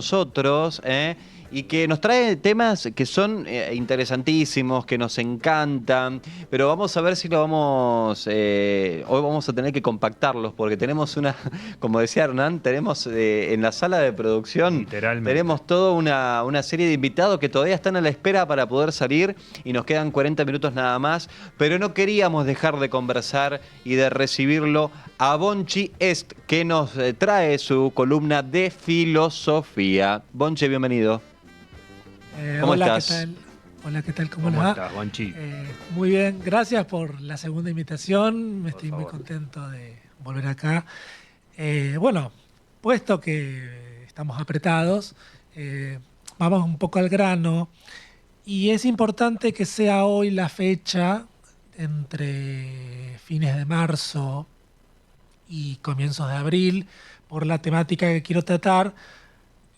nosotros, y que nos trae temas que son interesantísimos, que nos encantan, pero vamos a ver si lo vamos, hoy vamos a tener que compactarlos, porque tenemos una, como decía Hernán, tenemos en la sala de producción, Literalmente. tenemos toda una serie de invitados que todavía están a la espera para poder salir y nos quedan 40 minutos nada más, pero no queríamos dejar de conversar y de recibirlo a Bonchi Est, que nos trae su columna de filosofía. Bonchi, bienvenido. ¿Cómo Hola, ¿qué estás? tal? Hola, ¿qué tal? ¿Cómo les ¿Cómo va? estás, Bonchi? Muy bien, gracias por la segunda invitación. Por Estoy muy favor. contento de volver acá. Bueno, puesto que estamos apretados, vamos un poco al grano. Y es importante que sea hoy la fecha entre fines de marzo y comienzos de abril, por la temática que quiero tratar,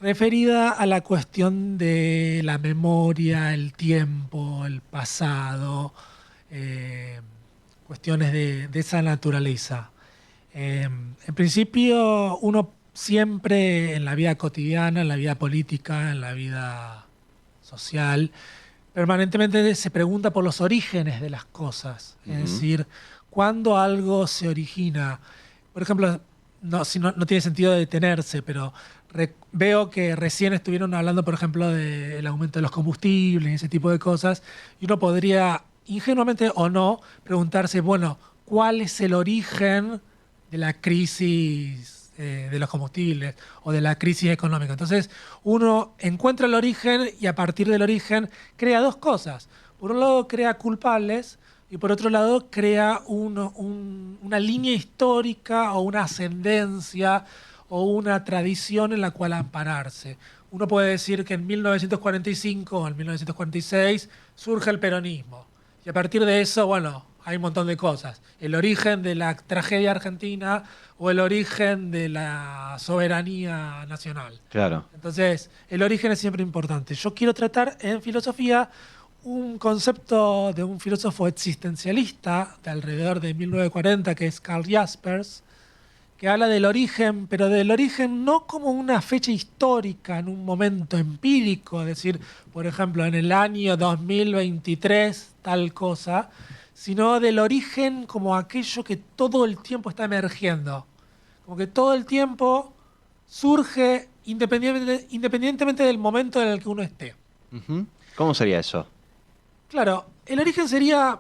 referida a la cuestión de la memoria, el tiempo, el pasado, eh, cuestiones de esa naturaleza. En principio, uno siempre en la vida cotidiana, en la vida política, en la vida social, permanentemente se pregunta por los orígenes de las cosas. Es Ujú. decir, cuándo algo se origina. Por ejemplo, no tiene sentido detenerse, pero veo que recién estuvieron hablando, por ejemplo, del aumento de los combustibles y ese tipo de cosas, y uno podría, ingenuamente o no, preguntarse, bueno, ¿cuál es el origen de la crisis de los combustibles o de la crisis económica? Entonces, uno encuentra el origen y a partir del origen crea dos cosas. Por un lado, crea culpables y por otro lado, crea una línea histórica o una ascendencia o una tradición en la cual ampararse. Uno puede decir que en 1945 o en 1946 surge el peronismo. Y a partir de eso, bueno, hay un montón de cosas. El origen de la tragedia argentina o el origen de la soberanía nacional. Claro. Entonces, el origen es siempre importante. Yo quiero tratar en filosofía un concepto de un filósofo existencialista de alrededor de 1940, que es Karl Jaspers, que habla del origen, pero del origen no como una fecha histórica, en un momento empírico, es decir, por ejemplo, en el año 2023 tal cosa, sino del origen como aquello que todo el tiempo está emergiendo, como que todo el tiempo surge independientemente del momento en el que uno esté. Ujú. ¿Cómo sería eso? Claro, el origen sería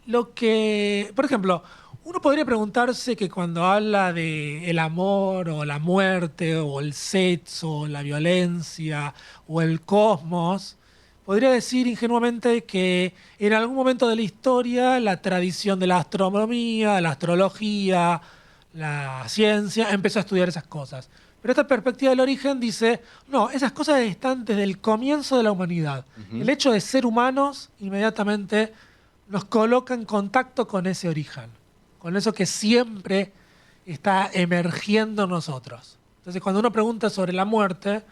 lo que, por ejemplo, uno podría preguntarse que cuando habla de el amor o la muerte o el sexo o la violencia o el cosmos, podría decir ingenuamente que en algún momento de la historia la tradición de la astronomía, la astrología, la ciencia empezó a estudiar esas cosas. Pero esta perspectiva del origen dice, no, esas cosas están desde el comienzo de la humanidad. Ujú. El hecho de ser humanos inmediatamente nos coloca en contacto con ese origen, con eso que siempre está emergiendo en nosotros. Entonces, cuando uno pregunta sobre la muerte,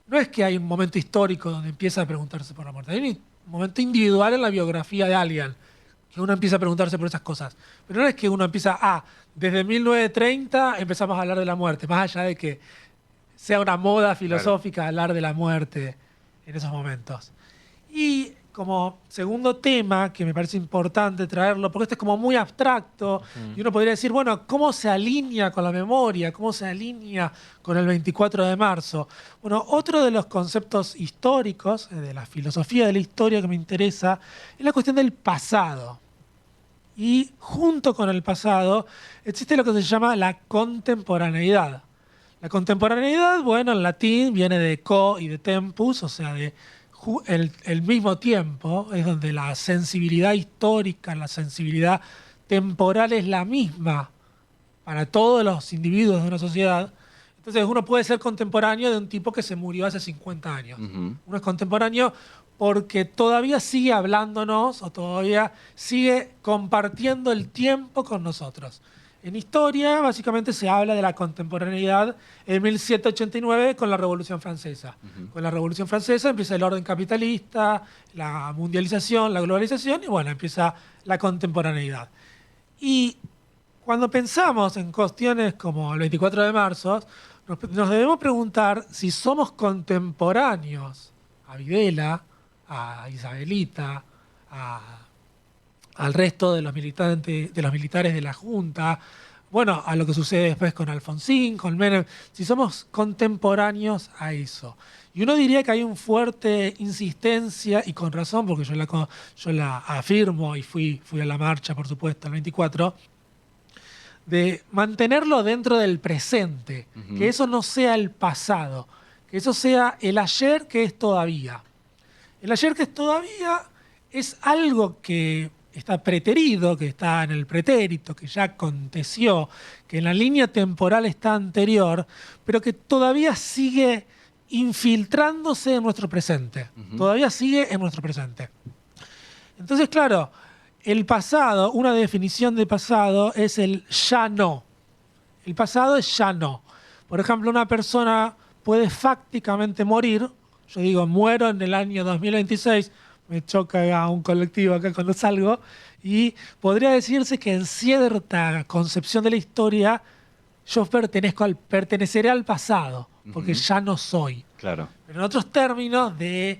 no es que hay un momento histórico donde empieza a preguntarse por la muerte, hay un momento individual en la biografía de alguien que uno empieza a preguntarse por esas cosas. Pero no es que uno empieza, desde 1930 empezamos a hablar de la muerte, más allá de que sea una moda Claro. filosófica hablar de la muerte en esos momentos. Y como segundo tema, que me parece importante traerlo, porque esto es como muy abstracto, y uno podría decir, bueno, ¿cómo se alinea con la memoria? ¿Cómo se alinea con el 24 de marzo? Bueno, otro de los conceptos históricos, de la filosofía de la historia que me interesa, es la cuestión del pasado. Y junto con el pasado existe lo que se llama la contemporaneidad. La contemporaneidad, bueno, en latín viene de co y de tempus, o sea, de el mismo tiempo, es donde la sensibilidad histórica, la sensibilidad temporal es la misma para todos los individuos de una sociedad. Entonces uno puede ser contemporáneo de un tipo que se murió hace 50 años. Ujú. Uno es contemporáneo porque todavía sigue hablándonos o todavía sigue compartiendo el tiempo con nosotros. En historia, básicamente se habla de la contemporaneidad en 1789 con la Revolución Francesa. Ujú. Con la Revolución Francesa empieza el orden capitalista, la mundialización, la globalización y bueno, empieza la contemporaneidad. Y cuando pensamos en cuestiones como el 24 de marzo, nos debemos preguntar si somos contemporáneos a Videla, a Isabelita, al resto de los militantes, de los militares de la Junta, bueno, a lo que sucede después con Alfonsín, con Menem, si somos contemporáneos a eso. Y uno diría que hay una fuerte insistencia, y con razón, porque yo la afirmo y fui a la marcha, por supuesto, el 24, de mantenerlo dentro del presente, que eso no sea el pasado, que eso sea el ayer que es todavía. El ayer que es todavía es algo que está preterido, que está en el pretérito, que ya aconteció, que en la línea temporal está anterior, pero que todavía sigue infiltrándose en nuestro presente. Todavía sigue en nuestro presente. Entonces, claro, el pasado, una definición de pasado es el ya no. El pasado es ya no. Por ejemplo, una persona puede fácticamente morir. Yo digo, muero en el año 2026, me choca a un colectivo acá cuando salgo, y podría decirse que en cierta concepción de la historia yo perteneceré al pasado, porque ya no soy. Claro. Pero en otros términos de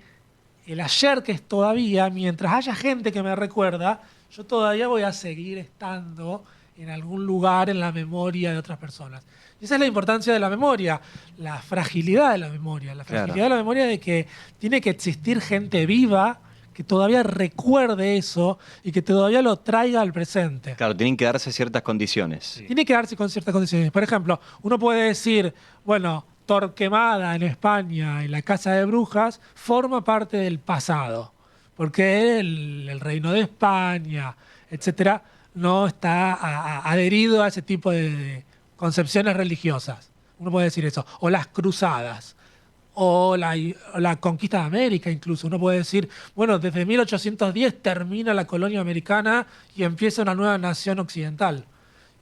el ayer que es todavía, mientras haya gente que me recuerda, yo todavía voy a seguir estando en algún lugar en la memoria de otras personas. Y esa es la importancia de la memoria, la fragilidad de la memoria, de la memoria de que tiene que existir gente viva que todavía recuerde eso y que todavía lo traiga al presente. Claro, tienen que darse ciertas condiciones. Sí. Tiene que darse con ciertas condiciones. Por ejemplo, uno puede decir, bueno, Torquemada en España, en la Casa de Brujas, forma parte del pasado, porque el reino de España, etcétera, no está adherido a ese tipo de concepciones religiosas. Uno puede decir eso. O las cruzadas. O la conquista de América incluso. Uno puede decir, bueno, desde 1810 termina la colonia americana y empieza una nueva nación occidental.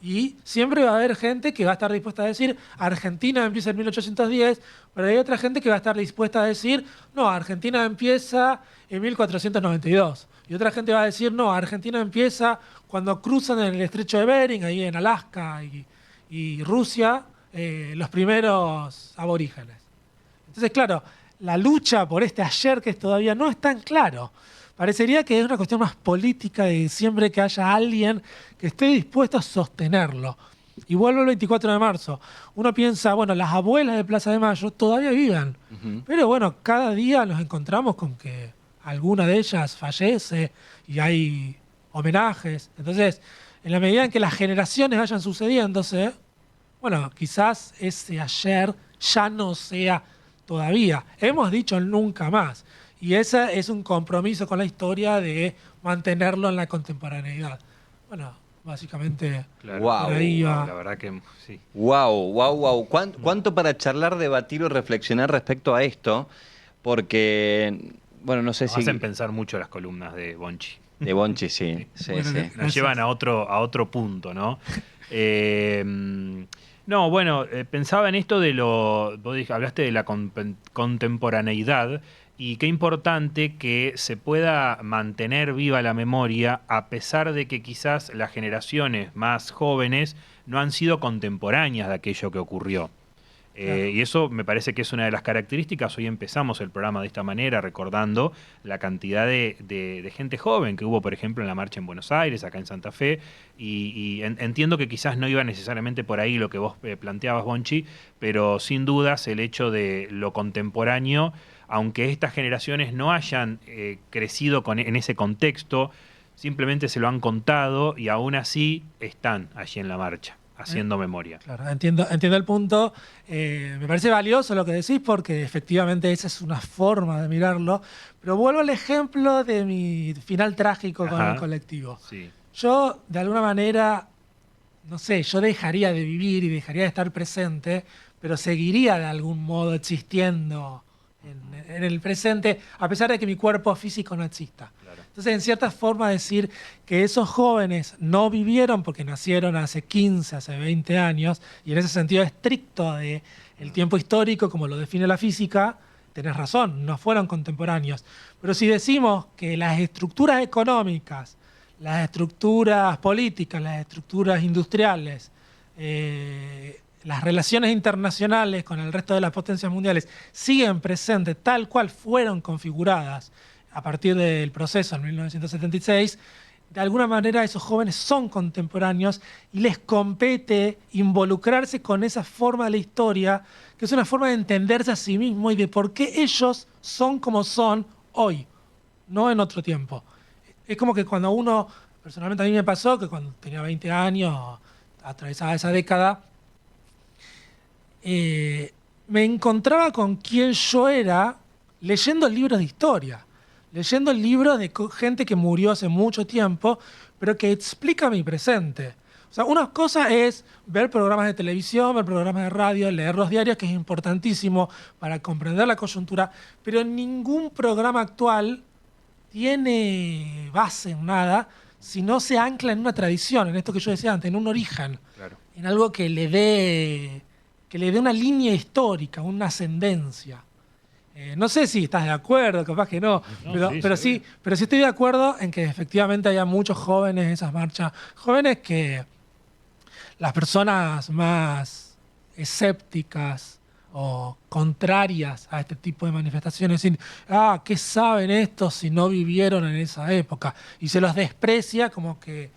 Y siempre va a haber gente que va a estar dispuesta a decir, Argentina empieza en 1810, pero hay otra gente que va a estar dispuesta a decir, no, Argentina empieza en 1492. Y otra gente va a decir, no, Argentina empieza cuando cruzan en el estrecho de Bering, ahí en Alaska y Rusia, los primeros aborígenes. Entonces, claro, la lucha por este ayer que todavía no es tan claro. Parecería que es una cuestión más política de siempre que haya alguien que esté dispuesto a sostenerlo. Y vuelvo el 24 de marzo. Uno piensa, bueno, las abuelas de Plaza de Mayo todavía viven. Pero bueno, cada día nos encontramos con que alguna de ellas fallece y hay homenajes. Entonces, en la medida en que las generaciones vayan sucediéndose, bueno, quizás ese ayer ya no sea todavía. Hemos dicho nunca más. Y ese es un compromiso con la historia de mantenerlo en la contemporaneidad. Bueno, básicamente Claro. por ahí va. La verdad que sí. Wow. ¿Cuánto para charlar, debatir o reflexionar respecto a esto? Porque, bueno, no sé Nos si... hacen pensar mucho las columnas de Bonchi. De Bonchi, sí. Sí, Bueno, sí. Gracias. Nos llevan a otro punto, ¿no? No, bueno, pensaba en esto de hablaste de la contemporaneidad y qué importante que se pueda mantener viva la memoria a pesar de que quizás las generaciones más jóvenes no han sido contemporáneas de aquello que ocurrió. Claro. Y eso me parece que es una de las características. Hoy empezamos el programa de esta manera, recordando la cantidad de gente joven que hubo, por ejemplo, en la marcha en Buenos Aires, acá en Santa Fe, y entiendo que quizás no iba necesariamente por ahí lo que vos planteabas, Bonchi, pero sin dudas el hecho de lo contemporáneo, aunque estas generaciones no hayan crecido en ese contexto, simplemente se lo han contado y aún así están allí en la marcha, haciendo memoria. Claro, entiendo el punto. Me parece valioso lo que decís porque efectivamente esa es una forma de mirarlo. Pero vuelvo al ejemplo de mi final trágico con el colectivo. Sí. Yo, de alguna manera, no sé, yo dejaría de vivir y dejaría de estar presente, pero seguiría de algún modo existiendo en el presente, a pesar de que mi cuerpo físico no exista. Claro. Entonces, en cierta forma, decir que esos jóvenes no vivieron porque nacieron hace 15, hace 20 años, y en ese sentido estricto del tiempo histórico, como lo define la física, tenés razón, no fueron contemporáneos. Pero si decimos que las estructuras económicas, las estructuras políticas, las estructuras industriales, las relaciones internacionales con el resto de las potencias mundiales siguen presentes tal cual fueron configuradas a partir del proceso en 1976, de alguna manera esos jóvenes son contemporáneos y les compete involucrarse con esa forma de la historia, que es una forma de entenderse a sí mismo y de por qué ellos son como son hoy, no en otro tiempo. Es como que cuando uno, personalmente a mí me pasó que cuando tenía 20 años, atravesaba esa década, me encontraba con quién yo era leyendo libros de historia, leyendo libros de gente que murió hace mucho tiempo, pero que explica mi presente. O sea, una cosa es ver programas de televisión, ver programas de radio, leer los diarios, que es importantísimo para comprender la coyuntura, pero ningún programa actual tiene base en nada si no se ancla en una tradición, en esto que yo decía antes, en un origen, Claro. en algo que le dé una línea histórica, una ascendencia. No sé si estás de acuerdo, capaz que no, No, pero sí estoy de acuerdo en que efectivamente haya muchos jóvenes en esas marchas, jóvenes que las personas más escépticas o contrarias a este tipo de manifestaciones, decir, ¿qué saben estos si no vivieron en esa época? Y se los desprecia como que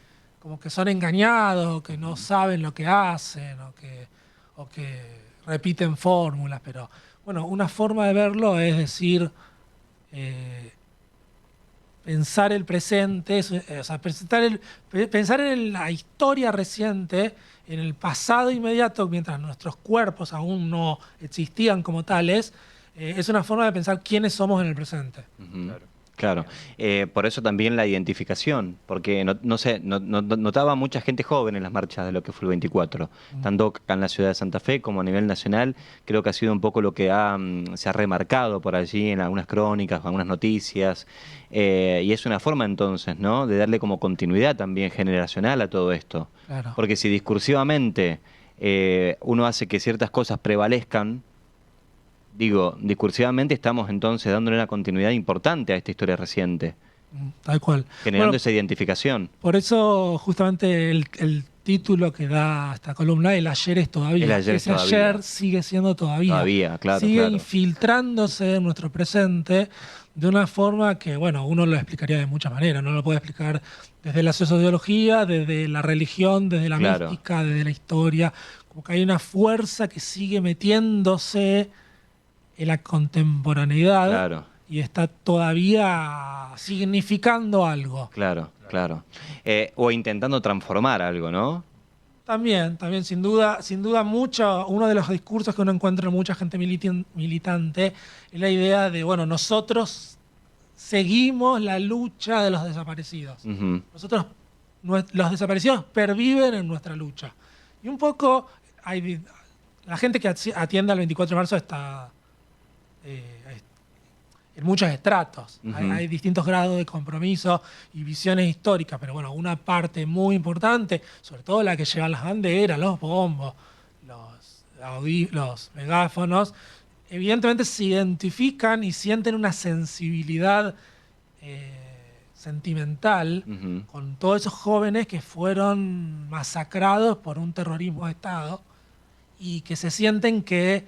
son engañados, o que no saben lo que hacen, o que repiten fórmulas, pero bueno, una forma de verlo es decir, pensar el presente, o sea, pensar en la historia reciente, en el pasado inmediato, mientras nuestros cuerpos aún no existían como tales, es una forma de pensar quiénes somos en el presente. Ujú. Claro. Claro. Por eso también la identificación, porque no sé, notaba mucha gente joven en las marchas de lo que fue el 24, tanto acá en la ciudad de Santa Fe como a nivel nacional. Creo que ha sido un poco lo que se ha remarcado por allí en algunas crónicas, algunas noticias, y es una forma entonces, ¿no?, de darle como continuidad también generacional a todo esto. Claro. Porque si discursivamente uno hace que ciertas cosas prevalezcan, digo, discursivamente estamos entonces dándole una continuidad importante a esta historia reciente, Tal cual. generando Bueno, esa identificación. por eso justamente el título que da esta columna, el ayer es todavía. El ayer es Ese todavía. ayer sigue siendo todavía. Todavía, claro, Sigue claro. infiltrándose en nuestro presente de una forma que, bueno, uno lo explicaría de muchas maneras. No lo puede explicar desde la sociología, desde la religión, desde la Claro. mística, desde la historia. Como que hay una fuerza que sigue metiéndose en la contemporaneidad Claro, y está todavía significando algo. claro, claro. O intentando transformar algo, ¿no? También, sin duda mucho, uno de los discursos que uno encuentra en mucha gente militante es la idea de, bueno, nosotros seguimos la lucha de los desaparecidos. Ujú. Los desaparecidos perviven en nuestra lucha. Y un poco, la gente que atiende al 24 de marzo está en muchos estratos. Ujú. Hay distintos grados de compromiso y visiones históricas, pero bueno, una parte muy importante, sobre todo la que lleva las banderas, los bombos, los megáfonos, evidentemente se identifican y sienten una sensibilidad sentimental Ujú. con todos esos jóvenes que fueron masacrados por un terrorismo de Estado y que se sienten que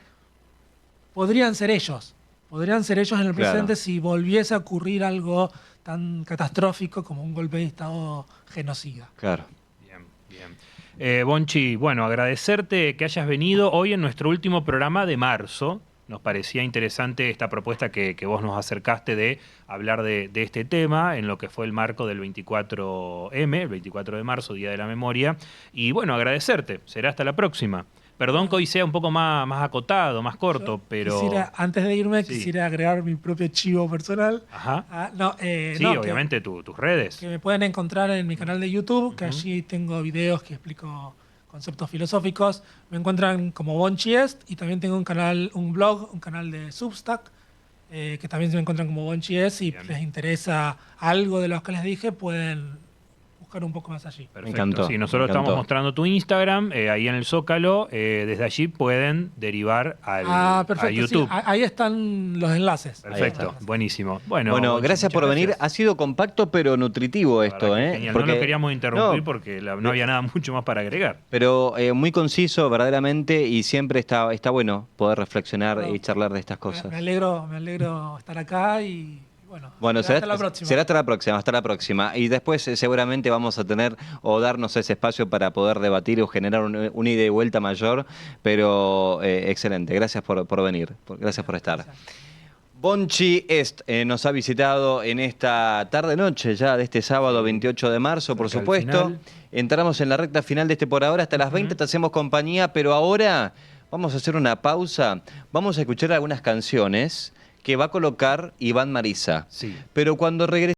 podrían ser ellos en el Claro. presente si volviese a ocurrir algo tan catastrófico como un golpe de Estado genocida. Claro. Bien, bien. Bonchi, bueno, agradecerte que hayas venido hoy en nuestro último programa de marzo. Nos parecía interesante esta propuesta que vos nos acercaste de hablar de este tema en lo que fue el marco del 24M, el 24 de marzo, Día de la Memoria. Y bueno, agradecerte. Será hasta la próxima. Perdón que hoy sea un poco más acotado, más corto, pero... Antes de irme, Sí. quisiera agregar mi propio chivo personal. Ajá. Sí, obviamente tus redes. Que me pueden encontrar en mi canal de YouTube, que Ujú. allí tengo videos que explico conceptos filosóficos. Me encuentran como Bonchiest y también tengo un canal de Substack, que también se me encuentran como Bonchiest. Si Bien. les interesa algo de lo que les dije, pueden buscar un poco más allí. Perfecto. encantó, Sí, nosotros me encantó. estamos mostrando tu Instagram, ahí en el Zócalo. Desde allí pueden derivar a Perfecto. YouTube. Sí, ahí están los enlaces. Perfecto, buenísimo. Bueno, Bueno, gracias por muchas venir. gracias. Ha sido compacto pero nutritivo La esto, verdad que ¿eh? genial. No lo queríamos interrumpir porque no había nada mucho más para agregar. Pero muy conciso, verdaderamente, y siempre está bueno poder reflexionar Bueno, y charlar de estas Me cosas. alegro estar acá y Bueno, hasta la próxima. será hasta la próxima. Y después seguramente vamos a tener o darnos ese espacio para poder debatir o generar una ida y vuelta mayor, pero excelente. Gracias por venir, gracias por estar. Gracias. Bonchi Est nos ha visitado en esta tarde-noche ya de este sábado 28 de marzo, por Acá al supuesto. final. Entramos en la recta final de este por ahora, hasta las 20 te hacemos compañía, pero ahora vamos a hacer una pausa, vamos a escuchar algunas canciones que va a colocar Iván Marisa. Sí. Pero cuando regrese